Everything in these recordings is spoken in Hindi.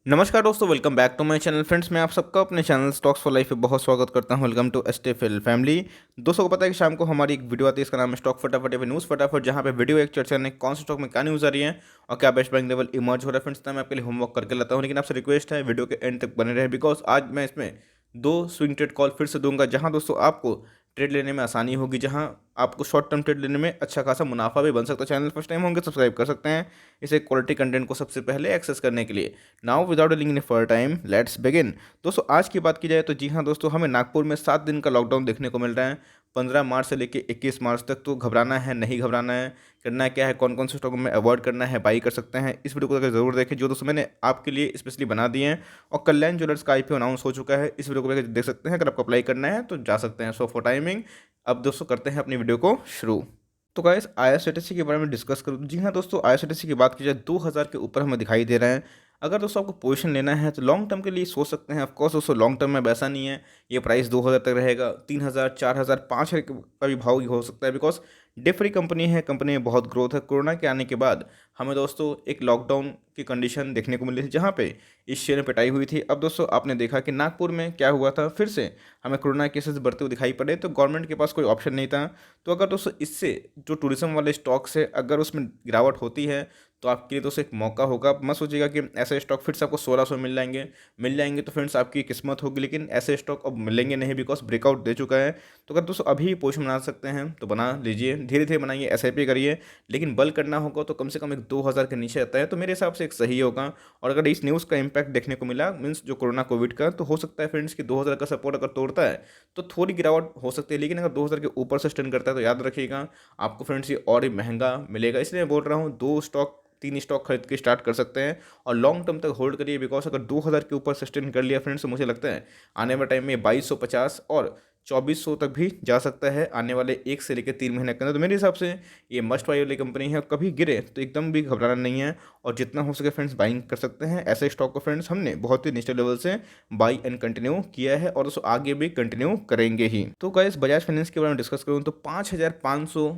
नमस्कार दोस्तों, welcome back to my channel. Friends, मैं आप सबका अपने चैनल स्टॉक्स फॉर लाइफ पे बहुत स्वागत करता हूं। Welcome to STFL family. दोस्तों को पता है कि शाम को हमारी एक वीडियो आती है, इसका नाम है स्टॉक फटाफट या फिर न्यूज़ फटाफट, जहां पे वीडियो एक चर्चा ने कौन से स्टॉक में क्या न्यूज़ आ रही है और क्या बेस्ट बाइंग लेवल इमर्ज हो रहा है। फ्रेंड्स, मैं आपके लिए होमवर्क करके लाता हूँ, लेकिन आपसे रिक्वेस्ट है वीडियो के एंड तक बने रहे, बिकॉज आज मैं इसमें दो स्विंग ट्रेड कॉल फिर से दूंगा, जहां दोस्तों आपको ट्रेड लेने में आसानी होगी, जहां आपको शॉर्ट टर्म ट्रेड लेने में अच्छा खासा मुनाफा भी बन सकता है। चैनल फर्स्ट टाइम होंगे सब्सक्राइब कर सकते हैं इसे क्वालिटी कंटेंट को सबसे पहले एक्सेस करने के लिए। Now without delaying any further time let's begin. दोस्तों आज की बात की जाए तो जी हाँ दोस्तों, हमें नागपुर में 7 दिन का लॉकडाउन देखने को मिल रहा है। 15 मार्च से लेकर 21 मार्च तक। तो घबराना है नहीं घबराना है, करना क्या है, कौन कौन से स्टॉक में अवॉइड करना है, बाई कर सकते हैं, इस वीडियो को अगर जरूर देखें, जो दोस्तों मैंने आपके लिए स्पेशली बना दिए हैं। और कल्याण ज्वेलर्स का आईपीओ अनाउंस हो चुका है, इस वीडियो को देख सकते हैं। अगर आपको अप्लाई करना है तो जा सकते हैं। सो फॉर टाइमिंग अब दोस्तों करते हैं अपनी वीडियो को शुरू। तो गाइस आईआरसीटीसी के बारे में डिस्कस करूँ तो जी हाँ दोस्तों, आईआरसीटीसी की बात की जाए 2000 के ऊपर हमें दिखाई दे रहा है। अगर दोस्तों आपको पोजीशन लेना है तो लॉन्ग टर्म के लिए सोच सकते हैं। ऑफकोर्स दोस्तों लॉन्ग टर्म में वैसा नहीं है, ये प्राइस 2000 तक रहेगा। 3000, 4000, 5000 का भी भाव हो सकता है, बिकॉज डिफरी कंपनी है, कंपनी में बहुत ग्रोथ है। कोरोना के आने के बाद हमें दोस्तों एक लॉकडाउन की कंडीशन देखने को मिली थी, जहाँ पे इस शेयर में पिटाई हुई थी। अब दोस्तों आपने देखा कि नागपुर में क्या हुआ था, फिर से हमें कोरोना केसेस बढ़ते हुए दिखाई पड़े, तो गवर्नमेंट के पास कोई ऑप्शन नहीं था। तो अगर दोस्तों इससे जो टूरिज्म वाले स्टॉक्स है, अगर उसमें गिरावट होती है तो आपके लिए दोस्तों एक मौका होगा। आप मत सोचिएगा कि ऐसे स्टॉक फिर से आपको 1600 मिल जाएंगे तो फ्रेंड्स आपकी किस्मत होगी, लेकिन ऐसे स्टॉक अब मिलेंगे नहीं, बिकॉज ब्रेकआउट दे चुका है। तो अगर दोस्तों अभी पोजीशन बना सकते हैं तो बना लीजिए, धीरे धीरे बनाइए, एसआईपी करिए, लेकिन बल्क करना होगा तो कम से कम एक 2000 के नीचे आता है तो मेरे हिसाब से एक सही होगा। और अगर इस न्यूज़ का इम्पैक्ट देखने को मिला, मीन्स जो कोरोना कोविड का, तो हो सकता है फ्रेंड्स कि 2000 का सपोर्ट अगर तोड़ता है तो थोड़ी गिरावट हो सकती है, लेकिन अगर 2000 के ऊपर से स्टैंड करता है तो याद रखिएगा आपको फ्रेंड्स ये और ही महंगा मिलेगा। इसलिए मैं बोल रहा हूँ 3 स्टॉक खरीद के स्टार्ट कर सकते हैं और लॉन्ग टर्म तक होल्ड करिए, बिकॉज अगर 2000 के ऊपर सस्टेन कर लिया फ्रेंड्स तो मुझे लगता है आने वाले टाइम में 2250 और 2400 तक भी जा सकता है आने वाले 1 से लेकर 3 महीने के अंदर। तो मेरे हिसाब से ये मस्ट बाई वाली कंपनी है, और कभी गिरे तो एकदम भी घबराना नहीं है, और जितना हो सके फ्रेंड्स बाइंग कर सकते हैं। ऐसे स्टॉक को फ्रेंड्स हमने बहुत ही निश्चित लेवल से बाई एंड कंटिन्यू किया है, और उसको आगे भी कंटिन्यू करेंगे ही। तो गाइस बजाज फाइनेंस के बारे में डिस्कस करूँ तो 5500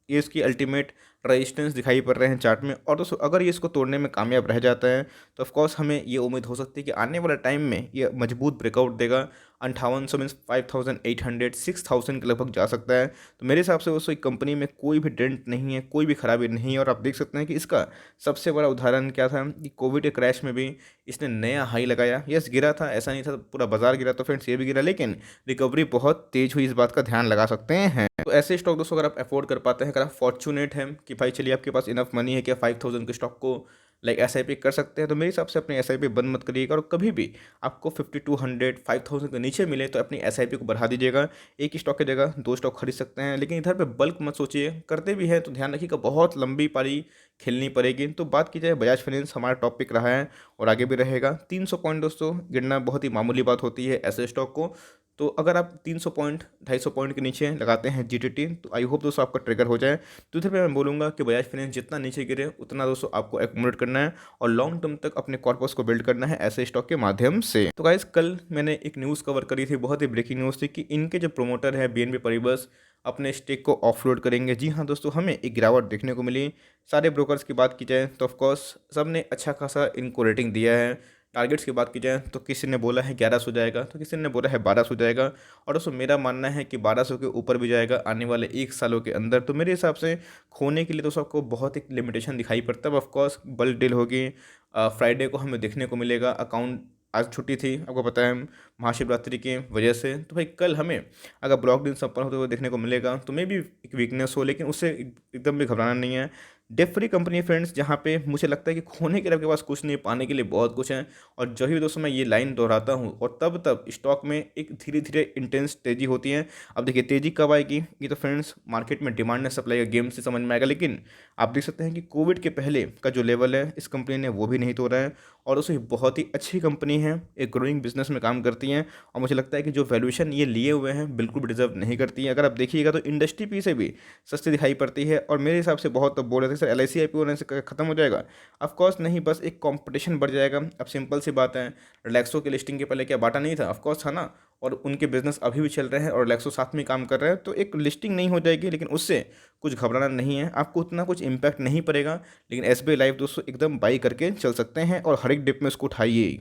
ये इसकी अल्टीमेट रेजिस्टेंस दिखाई पड़ रहे हैं चार्ट में। और दोस्तों अगर ये इसको तोड़ने में कामयाब रह जाता है तो ऑफकोर्स हमें ये उम्मीद हो सकती है कि आने वाले टाइम में ये मजबूत ब्रेकआउट देगा। 5800 मीन्स 5800 6000 के लगभग जा सकता है। तो मेरे हिसाब से दोस्तों एक कंपनी में कोई भी डेंट नहीं है, कोई भी खराबी नहीं है। और आप देख सकते हैं कि इसका सबसे बड़ा उदाहरण क्या था कि कोविड के क्रैश में भी इसने नया हाई लगाया। यस गिरा था, ऐसा नहीं था पूरा बाजार गिरा, तो फ्रेंड्स ये भी गिरा, लेकिन रिकवरी बहुत तेज हुई, इस बात का ध्यान लगा सकते हैं। तो ऐसे स्टॉक दोस्तों अगर आप अफोर्ड कर पाते हैं, अगर आप फॉर्चुनेट हैं कि भाई चलिए आपके पास इनफ मनी है कि 5000 के स्टॉक को लाइक एसआईपी कर सकते हैं, तो मेरे हिसाब से अपनी एसआईपी बंद मत करिएगा। और कभी भी आपको 5200 5000 के नीचे मिले तो अपनी एसआईपी को बढ़ा दीजिएगा। एक ही स्टॉक की जगह 2 स्टॉक खरीद सकते हैं, लेकिन इधर पे बल्क मत सोचिए। करते भी हैं तो ध्यान रखिएगा बहुत लंबी पारी खेलनी पड़ेगी। तो बात की जाए बजाज फाइनेंस हमारा टॉपिक रहा है और आगे भी रहेगा। 300 पॉइंट दोस्तों गिरना बहुत ही मामूली बात होती है ऐसे स्टॉक को। तो अगर आप 300 पॉइंट 250 पॉइंट के नीचे लगाते हैं जीटीटी, तो आई होप दोस्तों आपका ट्रिगर हो जाए। तो इधर पे मैं बोलूँगा कि बजाज फाइनेंस जितना नीचे गिरे उतना दोस्तों आपको एक्यूमुलेट करना है और लॉन्ग टर्म तक अपने कॉर्पस को बिल्ड करना है ऐसे स्टॉक के माध्यम से। तो गाइस कल मैंने एक न्यूज़ कवर करी थी, बहुत ही ब्रेकिंग न्यूज़ थी कि इनके जो प्रोमोटर है बीएनपी पारिबस अपने स्टेक को ऑफलोड करेंगे। जी हाँ दोस्तों, हमें एक गिरावट देखने को मिली। सारे ब्रोकर्स की बात की जाए तो ऑफकोर्स सब ने अच्छा खासा इनको रेटिंग दिया है। टारगेट्स की बात की जाए तो किसी ने बोला है 1100 जाएगा, तो किसी ने बोला है 1200 जाएगा, और दोस्तों मेरा मानना है कि 1200 के ऊपर भी जाएगा आने वाले 1 सालों के अंदर। तो मेरे हिसाब से खोने के लिए दोस्तों आपको बहुत एक लिमिटेशन दिखाई पड़ता है। ऑफकोर्स बल्क डील होगी, फ्राइडे को हमें देखने को मिलेगा। अकाउंट आज छुट्टी थी, आपको पता है महाशिवरात्रि की वजह से, तो भाई कल हमें अगर ब्लॉक दिन संपन्न होते हुए देखने को मिलेगा तो मे भी एक वीकनेस हो, लेकिन उससे एकदम भी घबराना नहीं है। डेट फ्री कंपनी फ्रेंड्स, जहाँ पे मुझे लगता है कि खोने के लिए आपके पास कुछ नहीं, पाने के लिए बहुत कुछ है। और जो ही दोस्तों मैं ये लाइन दोहराता हूँ, और तब तब स्टॉक में एक धीरे धीरे इंटेंस तेज़ी होती है। अब देखिए तेज़ी कब आएगी, ये तो फ्रेंड्स मार्केट में डिमांड एंड सप्लाई का गेम से समझ में आएगा। लेकिन आप देख सकते हैं कि कोविड के पहले का जो लेवल है इस कंपनी ने वो भी नहीं तोड़ा है, और उसे बहुत ही अच्छी कंपनी है, एक ग्रोइंग बिजनेस में काम करती हैं। और मुझे लगता है कि जो वैल्यूएशन ये लिए हुए हैं बिल्कुल भी डिजर्व नहीं करती हैं। अगर आप देखिएगा तो इंडस्ट्री पी से भी सस्ती दिखाई पड़ती है। और मेरे हिसाब से बहुत बोल रहे थे सर LIC IPO होने से खत्म हो जाएगा, ऑफकोर्स नहीं, बस एक कंपटीशन बढ़ जाएगा। अब सिंपल सी बात है, रिलैक्सो की लिस्टिंग के पहले क्या बाटा नहीं था, ऑफकोर्स था ना, और उनके बिजनेस अभी भी चल रहे हैं और रिलैक्सो साथ में काम कर रहे हैं, तो एक लिस्टिंग नहीं हो जाएगी, लेकिन उससे कुछ घबराना नहीं है, आपको उतना कुछ इम्पैक्ट नहीं पड़ेगा। लेकिन एसबीआई लाइफ दोस्तों एकदम बाई करके चल सकते हैं और हर एक डिप में उसको उठाइए।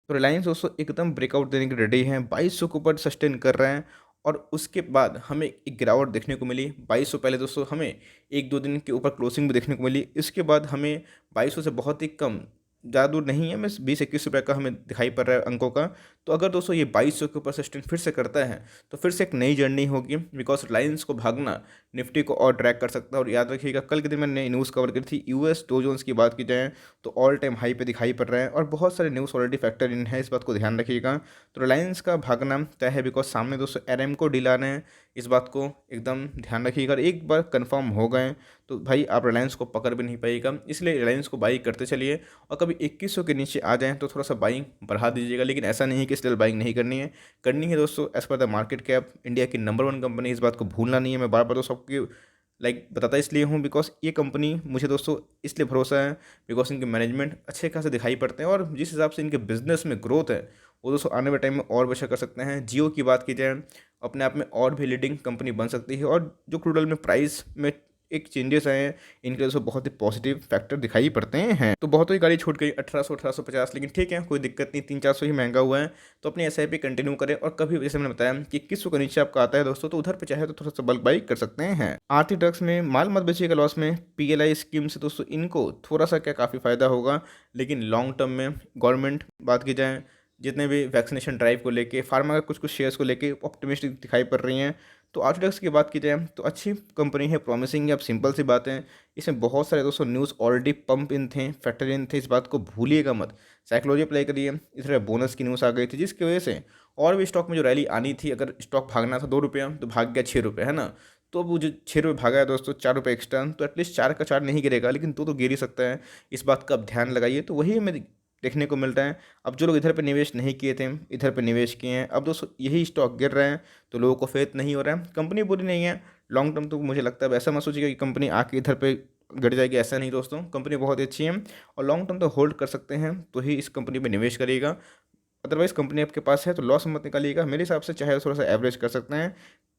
तो रिलायंस दोस्तों एकदम ब्रेकआउट देने के रेडी हैं, 2200 के ऊपर सस्टेन कर रहे हैं और उसके बाद हमें एक गिरावट देखने को मिली 2200। पहले दोस्तों हमें एक दो दिन के ऊपर क्लोजिंग भी देखने को मिली, इसके बाद हमें 2200 से बहुत ही कम, ज़्यादा दूर नहीं है, बस 20-21 रुपये का हमें दिखाई पड़ रहा है अंकों का। तो अगर दोस्तों ये 2200 के ऊपर सस्टेन फिर से करता है तो फिर से एक नई जर्नी होगी, बिकॉज रिलायंस को भागना निफ्टी को और ड्रैग कर सकता है। और याद रखिएगा कल के दिन मैंने न्यूज़ कवर करी थी, यूएस डो जोन्स की बात की जाए तो ऑल टाइम हाई पे दिखाई पड़ रहा है और बहुत सारे न्यूज़ ऑलरेडी फैक्टर इन है, इस बात को ध्यान रखिएगा। तो रिलायंस का भागना तय है, बिकॉज सामने दोस्तों एरएमको डील आ रहे हैं, इस बात को एकदम ध्यान रखिएगा। एक बार कंफर्म हो गए तो भाई आप रिलायंस को पकड़ भी नहीं पाइएगा, इसलिए रिलायंस को बाई करते चलिए। और कभी 2100 के नीचे आ जाएं तो थोड़ा सा बाइंग बढ़ा दीजिएगा, लेकिन ऐसा नहीं है कि इसलिए बाइंग नहीं करनी है दोस्तों। As per the market cap India की नंबर 1 कंपनी, इस बात को भूलना नहीं है। मैं बार बार दोस्तों सबकी बताता इसलिए हूँ बिकॉज ये कंपनी मुझे दोस्तों इसलिए भरोसा है बिकॉज इनके मैनेजमेंट अच्छे खासे दिखाई पड़ते हैं और जिस हिसाब से इनके बिजनेस में ग्रोथ है वो दोस्तों आने वाले टाइम में और बेहतर कर सकते हैं। जियो की बात की जाए अपने आप में और भी लीडिंग कंपनी बन सकती है और जो क्रूड ऑयल में प्राइस में एक चेंजेस आए हैं इनके वजह से बहुत ही पॉजिटिव फैक्टर दिखाई पड़ते हैं। तो बहुत ही गाड़ी छूट गई 1800-1850, लेकिन ठीक है कोई दिक्कत नहीं, 300-400 ही महंगा हुआ है। तो अपनी एसआईपी कंटिन्यू करें और कभी जैसे मैंने बताया कि 2100 के नीचे आपका आता है दोस्तों तो उधर पे चाहे तो थोड़ा सा बल्क बाई कर सकते हैं। आरती ड्रग्स में माल मत बेचिएगा लॉस में, पीएलआई स्कीम से दोस्तों इनको थोड़ा सा क्या काफ़ी फायदा होगा, लेकिन लॉन्ग टर्म में गवर्नमेंट बात की जाए जितने भी वैक्सीनेशन ड्राइव को लेके फार्मा का कुछ शेयर्स को लेके ऑप्टिमिस्टिक दिखाई पड़ रही हैं। तो आर्टोडेक्स की बात की जाए तो अच्छी कंपनी है, प्रॉमिसिंग है। अब सिंपल सी बात है, इसमें बहुत सारे दोस्तों न्यूज़ ऑलरेडी पंप इन थे, फैक्टर इन थे, इस बात को भूलिएगा मत। साइकोलॉजी अप्लाई करिए, इस तरह बोनस की न्यूज़ आ गई थी जिसकी वजह से और भी स्टॉक में जो रैली आनी थी, अगर स्टॉक भागना था 2 रुपया तो भाग गया 6 रुपये, है ना। तो अब वो जो 6 रुपये भागा है दोस्तों 4 रुपये एक्स्ट्रा, तो एटलीस्ट 4 का 4 नहीं गिरेगा लेकिन तो गिर ही सकता है, इस बात का आप ध्यान लगाइए। तो वही हमें देखने को मिलता है। अब जो लोग इधर पे निवेश नहीं किए थे इधर पे निवेश किए हैं, अब दोस्तों यही स्टॉक गिर रहे हैं तो लोगों को फेथ नहीं हो रहा है। कंपनी बुरी नहीं है, लॉन्ग टर्म तो मुझे लगता है, ऐसा मत सोचिएगा कि कंपनी आके इधर पे गिर जाएगी, ऐसा नहीं दोस्तों। कंपनी बहुत अच्छी है और लॉन्ग टर्म तो होल्ड कर सकते हैं, तो ही इस कंपनी में निवेश करिएगा। अदरवाइज़ कंपनी आपके पास है तो लॉस मत निकालिएगा, मेरे हिसाब से चाहे थोड़ा सा एवरेज कर सकते हैं।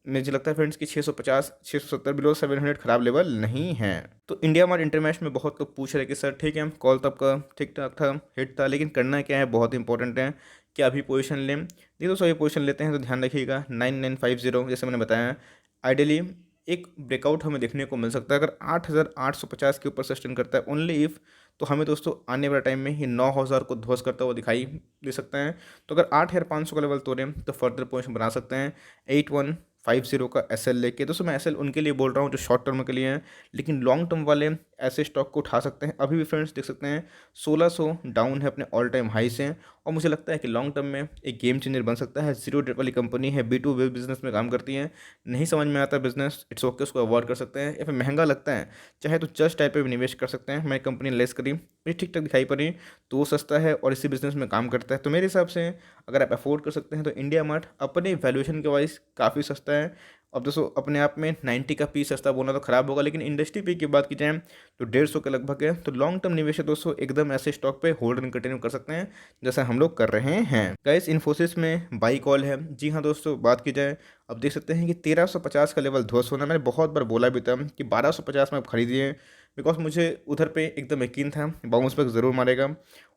मुझे लगता है फ्रेंड्स कि 650 670 बिलो 700 खराब लेवल नहीं है। तो इंडिया मार्ट इंटरमैश में बहुत लोग पूछ रहे कि सर ठीक है कॉल तब का ठीक ठाक था, हिट था, लेकिन करना क्या है, बहुत इंपॉर्टेंट है कि अभी पोजीशन लें। ये दोस्तों ये पोजीशन लेते हैं तो ध्यान रखिएगा 9950 जैसे मैंने बताया, आइडियली एक ब्रेकआउट हमें देखने को मिल सकता है अगर 8850 के ऊपर सस्टेन करता है ओनली इफ़, तो हमें दोस्तों आने वाले टाइम में ही 9000 को ध्वस्त करता हुआ दिखाई दे सकते हैं। तो अगर 8500 का लेवल तोड़ें तो फर्दर पोजीशन बना सकते हैं 8150 का एसएल लेके। दोस्तों मैं एसएल उनके लिए बोल रहा हूँ जो शॉर्ट टर्म के लिए हैं, लेकिन लॉन्ग टर्म वाले ऐसे स्टॉक को उठा सकते हैं। अभी भी फ्रेंड्स देख सकते हैं 1600 डाउन है अपने ऑल टाइम हाई से, और मुझे लगता है कि लॉन्ग टर्म में एक गेम चेंजर बन सकता है। जीरो डेट वाली कंपनी है, B2B बिजनेस में काम करती है, नहीं समझ में आता बिजनेस, इट्स ओके, उसको अवॉइड कर सकते हैं, या फिर महंगा लगता है चाहे तो जस्ट टाइप पे भी निवेश कर सकते हैं। मैं कंपनी लेस करी मुझे ठीक ठाक दिखाई पड़ी तो वो सस्ता है और इसी बिजनेस में काम करता है, तो मेरे हिसाब से अगर आप अफोर्ड कर सकते हैं तो इंडिया मार्ट अपने वैल्यूएशन के वाइज काफ़ी सस्ता है। अब दोस्तों अपने आप में 90 का पी सस्ता बोलना तो ख़राब होगा, लेकिन इंडस्ट्री पी की बात की जाए तो 150 के लगभग है। तो लॉन्ग टर्म निवेश है दोस्तों एकदम ऐसे स्टॉक पे होल्ड एंड कंटिन्यू कर सकते हैं जैसा हम लोग कर रहे हैं। गाइस इन्फोसिस में बाई कॉल है, जी हाँ दोस्तों। बात की जाए अब देख सकते हैं कि 1350 का लेवल ध्वस्त होना, मैंने बहुत बार बोला भी था कि 1250 में आप खरीदिए, बिकॉज मुझे उधर पे एकदम यकीन था बाउंस बैक ज़रूर मारेगा।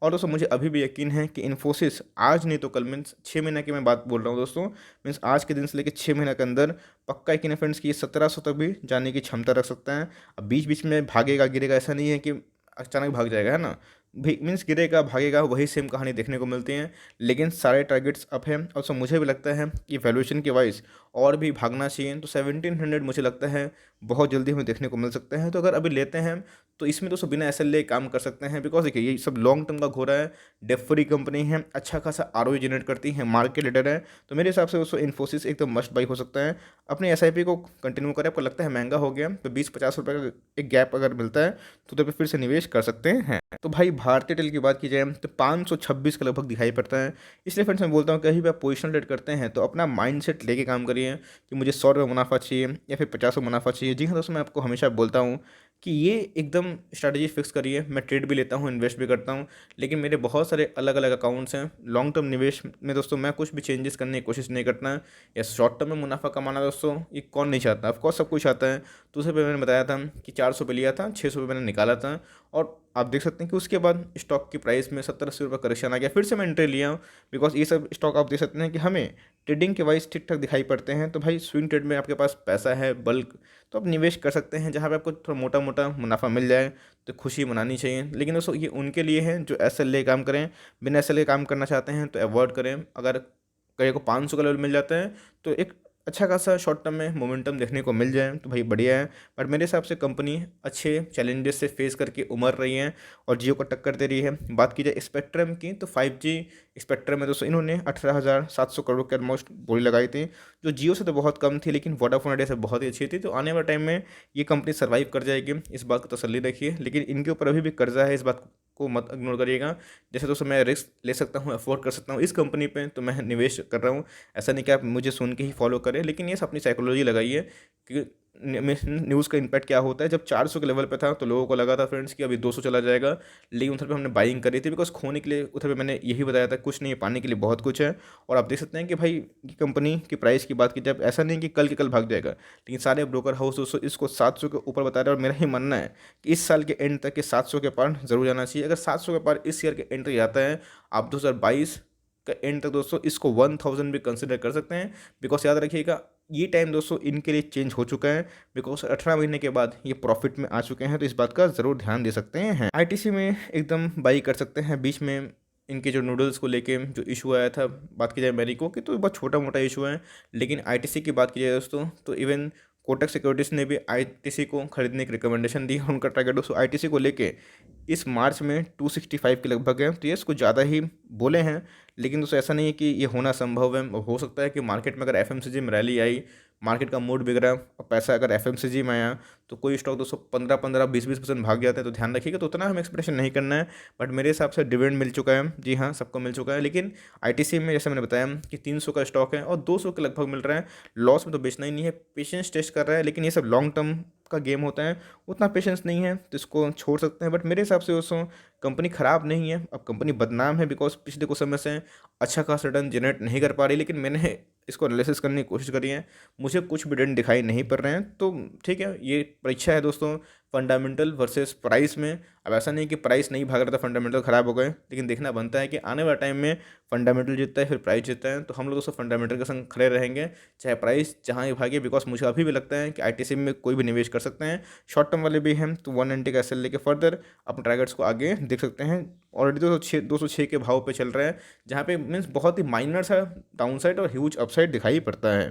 और दोस्तों मुझे अभी भी यकीन है कि इन्फोसिस आज नहीं तो कल, मीन्स 6 महीने की मैं बात बोल रहा हूँ दोस्तों, मीन्स आज के दिन से लेकर 6 महीने के अंदर पक्का यकीन है फ्रेंड्स कि 1700 तक भी जाने की क्षमता रख सकता है। अब बीच बीच में भागेगा गिरेगा, ऐसा नहीं है कि अचानक भाग जाएगा, है ना। भी मीन्स गिरेगा भागेगा वही सेम कहानी देखने को मिलती है, लेकिन सारे टारगेट्स अप हैं। और सो मुझे भी लगता है कि वैल्यूएशन के वाइज और भी भागना चाहिए, तो 1700 मुझे लगता है बहुत जल्दी हमें देखने को मिल सकते हैं। तो अगर अभी लेते हैं तो इसमें तो सब बिना एसएल ले काम कर सकते हैं, बिकॉज देखिए ये सब लॉन्ग टर्म का घोड़ा है, डेफ फ्री कंपनी है, अच्छा खासा आरओई जनरेट करती है, मार्केट लीडर है। तो मेरे हिसाब से दोस्तों इन्फोसिस एकदम मस्ट बाई हो सकता है। अपनी एसआईपी को कंटिन्यू करें, आपको लगता है महंगा हो गया तो 20-50 रुपये का एक गैप अगर मिलता है तो उधर पर फिर से निवेश कर सकते हैं। तो भाई भारतीय टेल की बात की जाए तो 526 के लगभग दिखाई पड़ता है। इसलिए फ्रेंड्स मैं बोलता हूँ कहीं भी आप पोजिशनल ट्रेड करते हैं तो अपना माइंडसेट लेके काम करिए कि मुझे 100 रुपये मुनाफा चाहिए या फिर 50 मुनाफा चाहिए। जी हाँ दोस्तों, मैं आपको हमेशा बोलता हूँ कि ये एकदम स्ट्रैटेजी फिक्स करिए। मैं ट्रेड भी लेता हूँ, इन्वेस्ट भी करता हूँ, लेकिन मेरे बहुत सारे अलग अलग अकाउंट्स हैं। लॉन्ग टर्म निवेश में दोस्तों मैं कुछ भी चेंजेस करने की कोशिश नहीं करता। या शॉर्ट टर्म में मुनाफा कमाना दोस्तों ये कौन नहीं चाहता, ऑफकोर्स सब कुछ चाहता है। तो उससे पहले मैंने बताया था कि 400 पे लिया था, 600 पे मैंने निकाला था, और आप देख सकते हैं कि उसके बाद स्टॉक की प्राइस में 70-80 रुपये करेक्शन आ गया, फिर से मैं एंट्री लिया हूँ। बिकॉज ये सब स्टॉक आप देख सकते हैं कि हमें ट्रेडिंग के वाइज ठीक ठाक दिखाई पड़ते हैं। तो भाई स्विंग ट्रेड में आपके पास पैसा है बल्क, तो आप निवेश कर सकते हैं जहाँ पे आपको थोड़ा मोटा मोटा मुनाफा मिल जाए तो खुशी मनानी चाहिए। लेकिन दोस्तों ये उनके लिए है जो एस एल ए काम करें। बिना एस एल ए काम करना चाहते हैं तो अवॉइड करें। अगर कहीं को 500 का लेवल मिल जाता है तो एक अच्छा खासा शॉर्ट टर्म में मोमेंटम देखने को मिल जाए तो भाई बढ़िया है। बट मेरे हिसाब से कंपनी अच्छे चैलेंजेस से फेस करके उमर रही है और जियो को टक्कर दे रही है। बात की जाए स्पेक्ट्रम की तो 5G स्पेक्ट्रम में दोस्तों इन्होंने 18,700 करोड़ के ऑलमोस्ट बोली लगाई थी, जो जियो से तो बहुत कम थी लेकिन वोडाफोन आइडिया से बहुत ही अच्छी थी। तो आने वाले टाइम में ये कंपनी सर्वाइव कर जाएगी, इस बात को तसल्ली रखिए। लेकिन इनके ऊपर अभी भी कर्जा है, इस बात को मत इग्नोर करिएगा। जैसे दोस्तों मैं रिस्क ले सकता हूँ, अफोर्ड कर सकता हूँ इस कंपनी पे, तो मैं निवेश कर रहा हूँ। ऐसा नहीं कि आप मुझे सुन के ही फॉलो करें, लेकिन ये सब अपनी साइकोलॉजी लगाइए कि न्यूज़ का इम्पैक्ट क्या होता है। जब 400 के लेवल पे था तो लोगों को लगा था फ्रेंड्स कि अभी 200 चला जाएगा, लेकिन उधर पे हमने बाइंग करी थी। बिकॉज खोने के लिए उधर पे मैंने यही बताया था कुछ नहीं है, पाने के लिए बहुत कुछ है। और आप देख सकते हैं कि भाई कंपनी की प्राइस की बात की जाए, ऐसा नहीं कि कल के कल भाग जाएगा, लेकिन सारे ब्रोकर हाउस दोस्तों इसको 700 के ऊपर बता रहे हैं। और मेरा ही मानना है कि इस साल के एंड तक के 700 के पार जरूर जाना चाहिए। अगर 700 के पार इस ईयर के एंड तक जाता है, आप 2022 का एंड तक दोस्तों इसको 1000 भी कंसिडर कर सकते हैं। बिकॉज याद रखिएगा ये टाइम दोस्तों इनके लिए चेंज हो चुका है। बिकॉज 18 महीने के बाद ये प्रॉफिट में आ चुके हैं, तो इस बात का ज़रूर ध्यान दे सकते हैं। आईटीसी में एकदम बाई कर सकते हैं। बीच में इनके जो नूडल्स को लेके जो इशू आया था, बात की जाए मेरिको की, तो बहुत छोटा मोटा इशू है। लेकिन आईटीसी की बात की जाए दोस्तों तो इवन कोटक सिक्योरिटीज़ ने भी आईटीसी को खरीदने की रिकमेंडेशन दी। उनका टारगेट दोस्तों आईटीसी को लेके इस मार्च में 265 के लगभग है। तो ये कुछ ज़्यादा ही बोले हैं, लेकिन दोस्तों ऐसा नहीं है कि ये होना संभव है। हो सकता है कि मार्केट में अगर एफएमसीजी में रैली आई, मार्केट का मूड बिगड़ा और पैसा अगर एफएमसीजी में आया, तो कोई स्टॉक दोस्तों 15-15, 20-20% भाग जाते हैं। तो ध्यान रखिएगा, तो उतना हमें एक्सपेक्टेशन नहीं करना है। बट मेरे हिसाब से डिविडेंड मिल चुका है, जी हाँ सबको मिल चुका है। लेकिन आईटीसी में जैसे मैंने बताया कि 300 का स्टॉक है और 200 के लगभग मिल रहा है। लॉस में तो बेचना ही नहीं है, पेशेंस टेस्ट कर रहा है। लेकिन ये सब लॉन्ग टर्म का गेम होता है, उतना पेशेंस नहीं है तो इसको छोड़ सकते हैं। बट मेरे हिसाब से दोस्तों कंपनी ख़राब नहीं है। अब कंपनी बदनाम है बिकॉज पिछले कुछ समय से अच्छा खासा रिटर्न जनरेट नहीं कर पा रही। लेकिन मैंने इसको एनालिसिस करने की कोशिश करी है, मुझे कुछ भी रिटर्न दिखाई नहीं पड़ रहे हैं। तो ठीक है, ये परीक्षा है दोस्तों फंडामेंटल वर्सेस प्राइस में। अब ऐसा नहीं कि प्राइस नहीं भाग रहा था, फंडामेंटल ख़राब हो गए, लेकिन देखना बनता है कि आने वाले टाइम में फंडामेंटल जीतता है फिर प्राइस जीतता है। तो हम लोग दोस्तों फंडामेंटल के संग खड़े रहेंगे, चाहे प्राइस जहाँ ही भागे। बिकॉज मुझे अभी भी लगता है कि आईटीसी में कोई भी निवेश कर सकते हैं। शॉर्ट टर्म वाले भी हैं तो 190 का एसएल लेके फर्दर अपने टारगेट्स को आगे देख सकते हैं। ऑलरेडी 206 के भाव पे चल रहे हैं, जहाँ पे मीन्स बहुत ही माइनर सा डाउन साइड और ह्यूज अपसाइड दिखाई पड़ता है।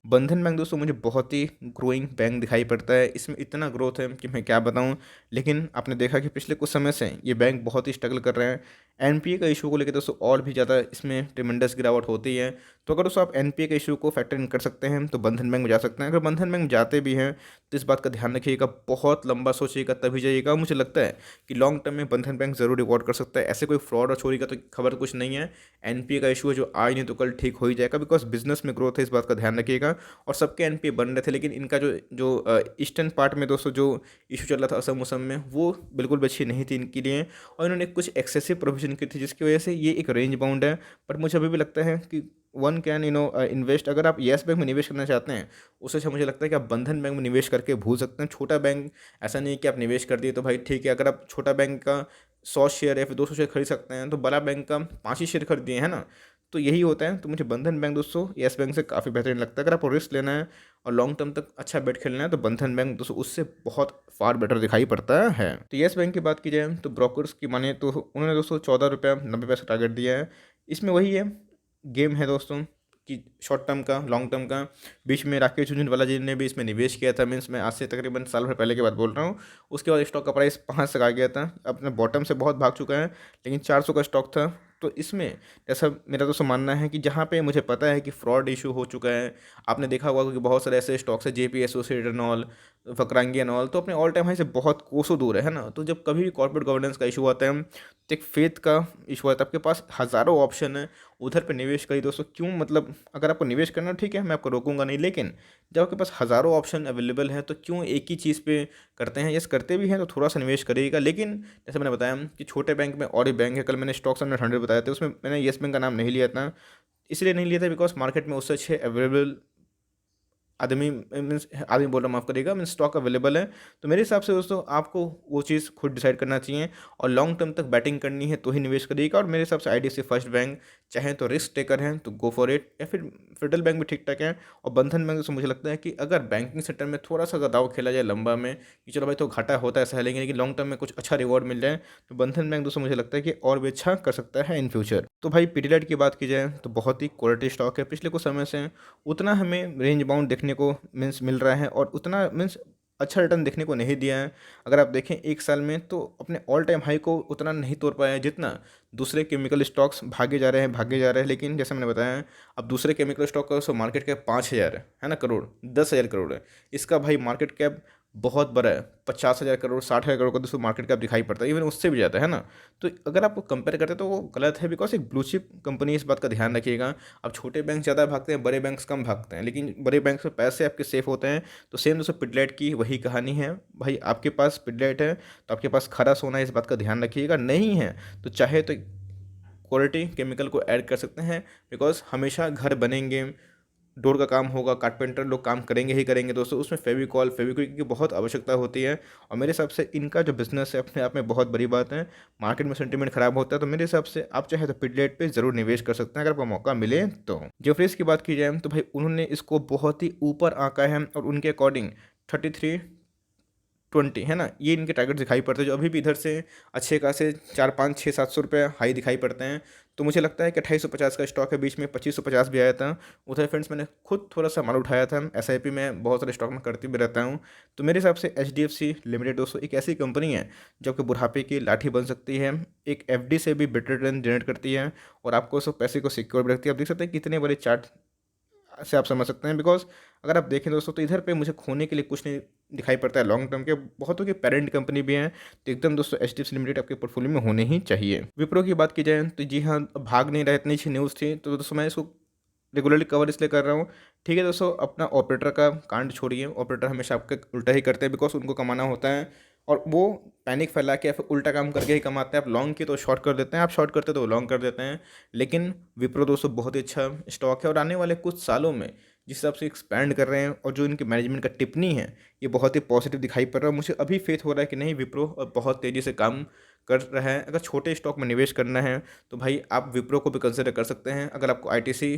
बंधन बैंक दोस्तों मुझे बहुत ही ग्रोइंग बैंक दिखाई पड़ता है। इसमें इतना ग्रोथ है कि मैं क्या बताऊं। लेकिन आपने देखा कि पिछले कुछ समय से ये बैंक बहुत ही स्ट्रगल कर रहे हैं। एनपीए का इशू को लेकर दोस्तों और भी ज़्यादा इसमें ट्रिमेंडस गिरावट होती है। तो अगर दोस्तों आप एनपीए के इशू को फैक्टर इन कर सकते हैं तो बंधन बैंक में जा सकते हैं। अगर बंधन बैंक में जाते भी हैं तो इस बात का ध्यान रखिएगा, बहुत लंबा सोचिएगा तभी जाइएगा। मुझे लगता है कि लॉन्ग टर्म में बंधन बैंक ज़रूर रिवॉर्ड कर सकता है। ऐसे कोई फ्रॉड और चोरी का तो खबर कुछ नहीं है। एनपीए का इशू है जो आज नहीं तो कल ठीक हो ही जाएगा, बिकॉज बिजनेस में ग्रोथ है, इस बात का ध्यान रखिएगा। और सबके एनपीए बन रहे थे, लेकिन इनका जो जो ईस्टर्न पार्ट में दोस्तों जो इशू चल रहा था असम उसम में, वो बिल्कुल भी अच्छी नहीं थी इनके लिए। और इन्होंने कुछ एक्सेसिव प्रोविजन की थी जिसकी वजह से ये एक रेंज बाउंड है। बट मुझे अभी भी लगता है कि वन कैन इन्वेस्ट। अगर आप येस बैंक में निवेश करना चाहते हैं, उससे अच्छा मुझे लगता है कि आप बंधन बैंक में निवेश करके भूल सकते हैं। छोटा बैंक ऐसा नहीं है कि आप निवेश कर दिए तो भाई ठीक है। अगर आप छोटा बैंक का 100 शेयर या फिर 200 शेयर खरीद सकते हैं, तो बड़ा बैंक का 5 ही शेयर खरीदिए, है ना। तो यही होता है। तो मुझे बंधन बैंक दोस्तों येस बैंक से काफ़ी बेहतरीन लगता है। अगर आपको रिस्क लेना है और लॉन्ग टर्म तक अच्छा बेट खेलना है तो बंधन बैंक दोस्तों उससे बहुत फार बेटर दिखाई पड़ता है। तो येस बैंक की बात की जाए तो ब्रोकर्स की माने तो उन्होंने दोस्तों 14 रुपया 90 पैसा टारगेट दिया है। इसमें वही है गेम है दोस्तों कि शॉर्ट टर्म का लॉन्ग टर्म का। बीच में राकेश झुनझुनवाला जी ने भी इसमें निवेश किया था। मीन्स मैं आज से तकरीबन साल भर पहले की बात बोल रहा हूँ। उसके बाद स्टॉक का प्राइस 5 तक आ गया था, अपने बॉटम से बहुत भाग चुका है। लेकिन 400 का स्टॉक था, तो इसमें जैसा मेरा दोस्तों मानना है कि जहाँ पे मुझे पता है कि फ्रॉड इशू हो चुका है, आपने देखा होगा कि बहुत सारे ऐसे स्टॉक्स है JP associated and all, Vakrangee and all, तो अपने ऑल टाइम हाई से बहुत कोसों दूर है ना। तो जब कभी भी कॉर्पोरेट गवर्नेंस का इशू आता है, तो एक फेथ का इशू आता है, आपके पास हज़ारों ऑप्शन है, उधर पे निवेश करिए दोस्तों। क्यों, मतलब अगर आपको निवेश करना ठीक है, मैं आपको रोकूंगा नहीं, लेकिन जब आपके पास हज़ारों ऑप्शन अवेलेबल है तो क्यों एक ही चीज़ पे करते हैं। यस, करते भी हैं तो थोड़ा सा निवेश करिएगा, लेकिन जैसे मैंने बताया कि छोटे बैंक में और भी बैंक है, कल मैंने स्टॉक्स अंडर 100 बताया था, उसमें मैंने येस बैंक का नाम नहीं लिया था। इसलिए नहीं लिया था बिकॉज मार्केट में उससे अच्छे अवेलेबल आदमी मीन्स आदमी बोल रहा हूँ, माफ़ करिएगा, मीन्स स्टॉक अवेलेबल है। तो मेरे हिसाब से दोस्तों आपको वो चीज़ खुद डिसाइड करना चाहिए, और लॉन्ग टर्म तक बैटिंग करनी है तो ही निवेश करिएगा। और मेरे हिसाब से आईडीएफसी फर्स्ट बैंक चाहे तो रिस्क टेकर हैं तो गो फॉर इट, या फिर फेडरल बैंक भी ठीक ठाक है। और बंधन बैंक से मुझे लगता है कि अगर बैंकिंग सेक्टर में थोड़ा सा दाव खेला जाए लंबा में कि चलो भाई तो घाटा होता है सह लेंगे, लेकिन लॉन्ग टर्म में कुछ अच्छा रिवॉर्ड मिल जाए, तो बंधन बैंक दोस्तों मुझे लगता है कि और भी अच्छा कर सकता है इन फ्यूचर। तो भाई पीडीलाइट की बात की जाए तो बहुत ही क्वालिटी स्टॉक है, पिछले कुछ समय से उतना हमें रेंज बाउंड देखने को मीन्स मिल रहा है, और उतना मीन्स अच्छा रिटर्न देखने को नहीं दिया है। अगर आप देखें एक साल में तो अपने ऑल टाइम हाई को उतना नहीं तोड़ पाया है जितना दूसरे केमिकल स्टॉक्स भागे जा रहे हैं भागे जा रहे हैं। लेकिन जैसे मैंने बताया, अब दूसरे केमिकल स्टॉक का सो मार्केट कैप 5,000 है ना करोड़, 10,000 करोड़ है। इसका भाई मार्केट कैप बहुत बड़ा है, 50,000 करोड़, 60,000 करोड़ का दोस्तों मार्केट कैप दिखाई पड़ता है, इवन उससे भी ज़्यादा है ना। तो अगर आप कंपेयर करते हैं तो वो गलत है, बिकॉज एक ब्लू चिप कंपनी, इस बात का ध्यान रखिएगा। अब छोटे बैंक ज़्यादा भागते हैं, बड़े बैंक्स कम भागते हैं, लेकिन बड़े बैंक में पैसे आपके सेफ होते हैं। तो सेम दोस्तों पिडलाइट की वही कहानी है। भाई आपके पास पिडलाइट है तो आपके पास खरा सोना है, इस बात का ध्यान रखिएगा। नहीं है तो चाहे तो क्वालिटी केमिकल को ऐड कर सकते हैं, बिकॉज हमेशा घर बनेंगे, डोर का काम होगा, कारपेंटर लोग काम करेंगे ही करेंगे दोस्तों, उसमें फेविकॉल फेविक्विक की बहुत आवश्यकता होती है। और मेरे हिसाब से इनका जो बिजनेस है अपने आप में बहुत बड़ी बात है। मार्केट में सेंटीमेंट खराब होता है, तो मेरे हिसाब से आप चाहे तो पिडलेट पे ज़रूर निवेश कर सकते हैं अगर आपको मौका मिले तो। जेफ्रीज की बात की जाए तो भाई उन्होंने इसको बहुत ही ऊपर आंका है, और उनके अकॉर्डिंग 3320 है ना, ये इनके टारगेट दिखाई पड़ते हैं, जो अभी भी इधर से अच्छे खासे 4, 5, 6, 700 रुपये हाई दिखाई पड़ते हैं। तो मुझे लगता है कि 2850 का स्टॉक है, बीच में 2550 भी आया था। उधर फ्रेंड्स मैंने खुद थोड़ा सा माल उठाया था, एसआईपी में बहुत सारे स्टॉक में करती भी रहता हूँ। तो मेरे हिसाब से एचडीएफसी लिमिटेड दोस्तों एक ऐसी कंपनी है जो आपके बुढ़ापे की लाठी बन सकती है, एक एफडी से भी बेटर रिटर्न जनरेट करती है, और आपको सब पैसे को सिक्योर भी रखती है। आप देख सकते हैं कितने बड़े चार्ट से आप समझ सकते हैं, बिकॉज अगर आप देखें दोस्तों तो इधर पे मुझे खोने के लिए कुछ नहीं दिखाई पड़ता है लॉन्ग टर्म के। बहुतों की पेरेंट कंपनी भी हैं, तो एकदम दोस्तों एचडीएफसी लिमिटेड आपके पोर्टफोलियो में होने ही चाहिए। विप्रो की बात की जाए तो जी हाँ, भाग नहीं रहा, इतनी अच्छी न्यूज़ थी तो दोस्तों मैं इसको रेगुलरली कवर इसलिए कर रहा हूँ। ठीक है दोस्तों, अपना ऑपरेटर का कांड छोड़िए, ऑपरेटर हमेशा आपके उल्टा ही करते हैं, बिकॉज उनको कमाना होता है, और वो पैनिक फैला के या फिर उल्टा काम करके ही कमाते हैं। आप लॉन्ग की तो शॉर्ट कर देते हैं, आप शॉर्ट करते तो वो लॉन्ग कर देते हैं। लेकिन विप्रो दोस्तों बहुत ही अच्छा स्टॉक है, और आने वाले कुछ सालों में जिस हिसाब से एक्सपैंड कर रहे हैं, और जो इनकी मैनेजमेंट का टिप्पणी है ये बहुत ही पॉजिटिव दिखाई पड़ रहा है। मुझे अभी फेथ हो रहा है कि नहीं, विप्रो अब बहुत तेज़ी से काम कर रहा है। अगर छोटे स्टॉक में निवेश करना है तो भाई आप विप्रो को भी कंसिडर कर सकते हैं। अगर आपको आईटीसी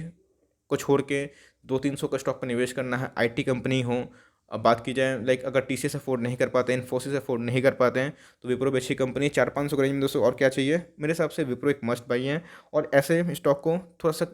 को छोड़ के 200-300 का स्टॉक पर निवेश करना है, आईटी कंपनी हो, अब बात की जाए लाइक अगर टीसीएस अफोर्ड नहीं कर पाते, इन्फोसिस अफोर्ड नहीं कर पाते हैं, तो विप्रो भी अच्छी कंपनी है। 400-500 के रेंज में दोस्तों और क्या चाहिए। मेरे हिसाब से विप्रो एक मस्ट बाई है, और ऐसे स्टॉक को थोड़ा सा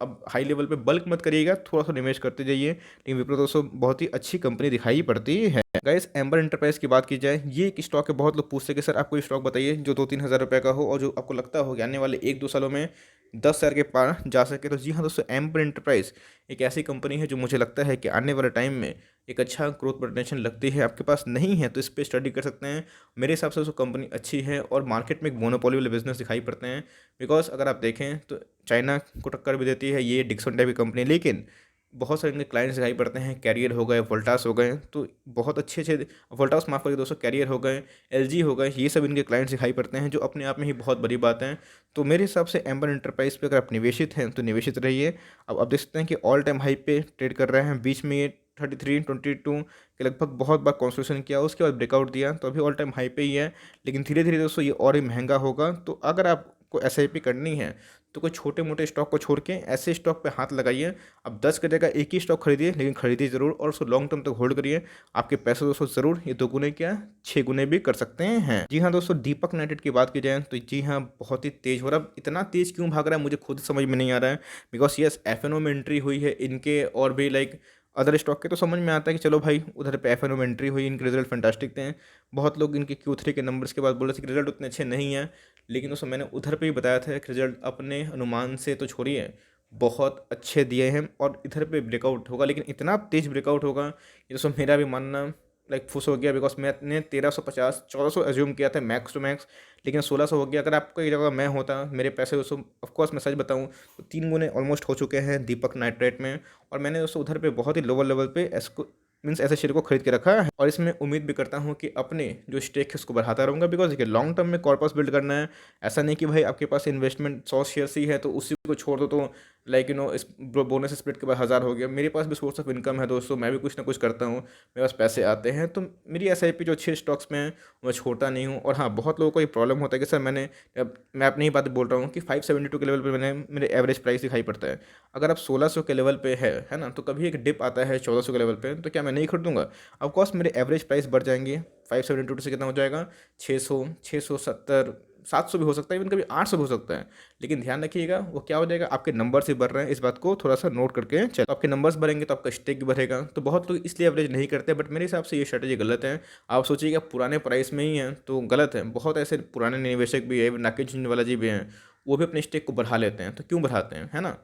अब हाई लेवल पे बल्क मत करिएगा, थोड़ा सा निवेश करते जाइए, लेकिन विप्रो दोस्तों बहुत ही अच्छी कंपनी दिखाई पड़ती है। गाइस एम्बर इंटरप्राइज की बात की जाए, ये एक स्टॉक है, बहुत लोग पूछते हैं कि सर आपको स्टॉक बताइए जो 2-3 हज़ार रुपये का हो, और जो आपको लगता हो कि आने वाले 1-2 सालों में 10,000 के पार जा सके। तो जी हाँ दोस्तों, एम्बर इंटरप्राइज एक ऐसी कंपनी है जो मुझे लगता है कि आने वाले टाइम में एक अच्छा ग्रोथ पोटेंशियल लगती है। आपके पास नहीं है तो इस पर स्टडी कर सकते हैं। मेरे हिसाब से उसको कंपनी अच्छी है, और मार्केट में एक मोनोपोली वाले बिजनेस दिखाई पड़ते हैं, बिकॉज अगर आप देखें तो चाइना को टक्कर भी देती है ये डिक्सन टाइप की कंपनी, लेकिन बहुत सारे इनके क्लाइंट्स दिखाई पड़ते हैं, कैरियर हो गए, वोल्टास हो गए, तो बहुत अच्छे अच्छे, वोल्टास माफ़ करिए दोस्तों, कैरियर हो गए, एलजी हो गए, ये सब इनके क्लाइंट्स दिखाई पड़ते हैं, जो अपने आप में ही बहुत बड़ी बात है। तो मेरे हिसाब से एम्बर इंटरप्राइज पे अगर आप निवेशित हैं तो निवेशित रहिए। अब आप देख सकते हैं कि ऑल टाइम हाई पे ट्रेड कर रहे हैं, बीच में ये 33-22 के लगभग बहुत बार कंसोलिडेशन किया, उसके बाद ब्रेकआउट दिया, तो अभी ऑल टाइम हाई पे ही है। लेकिन धीरे धीरे दोस्तों ये और ही महंगा होगा। तो अगर आपको एसआईपी करनी है तो कोई छोटे मोटे स्टॉक को छोड़ के ऐसे स्टॉक पे हाथ लगाइए। अब 10 की जगह एक ही स्टॉक खरीदिए, लेकिन खरीदिए ज़रूर, और उसको लॉन्ग टर्म तक होल्ड करिए। आपके पैसे दोस्तों ज़रूर ये 2 गुने क्या 6 गुने भी कर सकते हैं। जी हाँ दोस्तों, दीपक नाइटेड की बात की जाए तो जी हाँ बहुत ही तेज़ हो रहा है। इतना तेज़ क्यों भाग रहा है मुझे खुद समझ में नहीं आ रहा है, बिकॉज यस एफएनओ में एंट्री हुई है इनके, और भी लाइक अदर स्टॉक के तो समझ में आता है कि चलो भाई उधर पे एफएनओ में एंट्री हुई, इनके रिजल्ट फैंटास्टिक थे। बहुत लोग इनके Q3 के नंबर्स के बाद बोल रहे थे कि रिजल्ट उतने अच्छे नहीं हैं, लेकिन दोस्तों मैंने उधर पे भी बताया था कि रिजल्ट अपने अनुमान से तो छोड़िए बहुत अच्छे दिए हैं और इधर पे ब्रेकआउट होगा, लेकिन इतना तेज़ ब्रेकआउट होगा ये दोस्तों मेरा भी मानना लाइक खुश हो गया। बिकॉज मैंने 1350 1400 एज्यूम किया था मैक्स टू मैक्स, लेकिन 1600 हो गया। अगर आपको ये जगह मैं होता, मेरे पैसे दोस्तों ऑफकोर्स मैं सच बताऊं तो 3 गुने ऑलमोस्ट हो चुके हैं दीपक नाइट्रेट में। और मैंने दोस्तों उधर पे बहुत ही लोअर लेवल पे इसको मीन्स ऐसे शेयर को खरीद के रखा है और इसमें उम्मीद भी करता हूँ कि अपने जो स्टेक है उसको बढ़ाता रहूँगा। बिकॉज देखिए लॉन्ग टर्म में कॉर्पस बिल्ड करना है, ऐसा नहीं कि भाई आपके पास इन्वेस्टमेंट 100 शेयर्स ही है तो उसी को छोड़ दो तो लाइक इस बोनस स्प्लिट के बाद 1000 हो गया। मेरे पास भी सोर्स ऑफ इनकम है दोस्तों, मैं भी कुछ ना कुछ करता हूँ, मेरे पास पैसे आते हैं, तो मेरी SIP जो 6 स्टॉक्स में है मैं छोड़ता नहीं हूँ। और हाँ, बहुत लोगों को ये प्रॉब्लम होता है कि सर मैं अपनी ही बात बोल रहा हूँ कि 572 के लेवल पे मैंने मेरे एवरेज प्राइस दिखाई पड़ता है। अगर आप 1600 के लेवल पे है ना, तो कभी एक डिप आता है 1400 के लेवल पे, तो क्या मैं नहीं खरीदूंगा? ऑफकोर्स मेरे एवरेज प्राइस बढ़ जाएंगे। 572 से कितना हो जाएगा? 600, 670, 700 भी हो सकता है, इवन कभी 800 भी हो सकता है। लेकिन ध्यान रखिएगा वो क्या हो जाएगा, आपके नंबर से बढ़ रहे हैं, इस बात को थोड़ा सा नोट करके चलो। आपके नंबर्स बढ़ेंगे तो आपका स्टेक भी बढ़ेगा। तो बहुत लोग इसलिए एवरेज नहीं करते, बट मेरे हिसाब से ये स्ट्रेटेजी गलत है। आप सोचिएगा पुराने प्राइस में ही है तो गलत है। बहुत ऐसे पुराने निवेशक भी है, नाकेश झुंझुनवाला जी भी हैं, वो भी अपने स्टेक को बढ़ा लेते हैं। तो क्यों बढ़ाते हैं, है ना?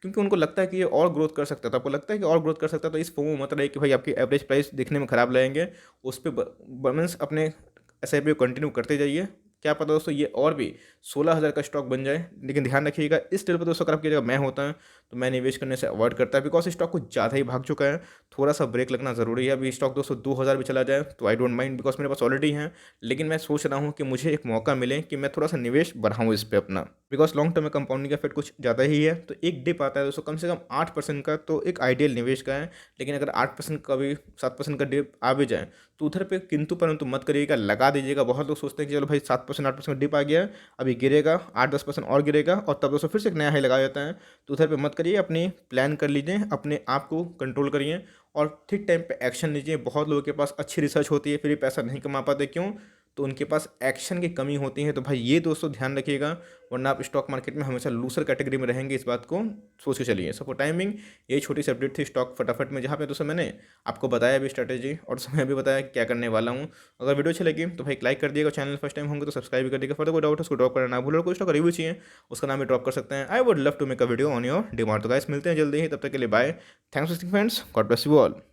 क्योंकि उनको लगता है कि ये और ग्रोथ कर सकता है। तो आपको लगता है कि और ग्रोथ कर सकता है, तो इस फोमो मत रहे कि भाई आपकी एवरेज प्राइस दिखने में ख़राब लगेंगे, उस पर मीन्स अपने SIP को कंटिन्यू करते जाइए। क्या पता दोस्तों ये और भी 16,000 का स्टॉक बन जाए। लेकिन ध्यान रखिएगा इस लेवल पर दोस्तों अगर आपकी जगह मैं होता है तो मैं निवेश करने से अवॉइड करता है। बिकॉज स्टॉक कुछ ज़्यादा ही भाग चुका है, थोड़ा सा ब्रेक लगना ज़रूरी है। अभी स्टॉक दोस्तों 2000 भी चला जाए तो आई डोंट माइंड, बिकॉज मेरे पास ऑलरेडी है। लेकिन मैं सोच रहा हूँ कि मुझे एक मौका मिले कि मैं थोड़ा सा निवेश बढ़ाऊँ इस पर अपना। बिकॉज लॉन्ग टर्म में कंपाउंडिंग इफेक्ट कुछ ज़्यादा ही है। तो एक डिप आता है दोस्तों कम से कम 8% का, तो एक आइडियल निवेश का है। लेकिन अगर 8% का भी 7% का डिप आ भी जाए तो उधर पे किंतु परंतु मत करिएगा, लगा दीजिएगा। बहुत लोग सोचते हैं कि चलो भाई 7% 8% डिप आ गया, अभी गिरेगा 8-10% और गिरेगा और तब दोस्तों फिर से एक नया हाई लगा जाता है। तो उधर पे मत करिए, अपनी प्लान कर लीजिए, अपने आप को कंट्रोल करिए और ठीक टाइम पे एक्शन लीजिए। बहुत लोगों के पास अच्छी रिसर्च होती है फिर भी पैसा नहीं कमा पाते, क्यों? तो उनके पास एक्शन की कमी होती है। तो भाई ये दोस्तों ध्यान रखिएगा, वरना आप स्टॉक मार्केट में हमेशा लूसर कैटेगरी में रहेंगे। इस बात को सोच के चलिए। सो फॉर टाइमिंग यही छोटी सी अपडेट थी स्टॉक फटाफट में, जहाँ पे दोस्तों मैंने आपको बताया भी स्ट्रैटेजी और समय भी बताया क्या करने वाला हूँ। अगर वीडियो अच्छी लगी तो भाई लाइक कर दिएगा, चैनल फर्स्ट टाइम होंगे तो सब्सक्राइब भी कर दिएगा। फर्दर कोई डाउट है उसको ड्रॉप करना ना भूलो, कोई स्टॉक रिव्यू चाहिए उसका नाम भी ड्रॉप कर सकते हैं। I would love to make a video on your demand. तो गाइस मिलते हैं जल्दी ही, तब तक के लिए bye. Thanks for watching friends, God bless you all.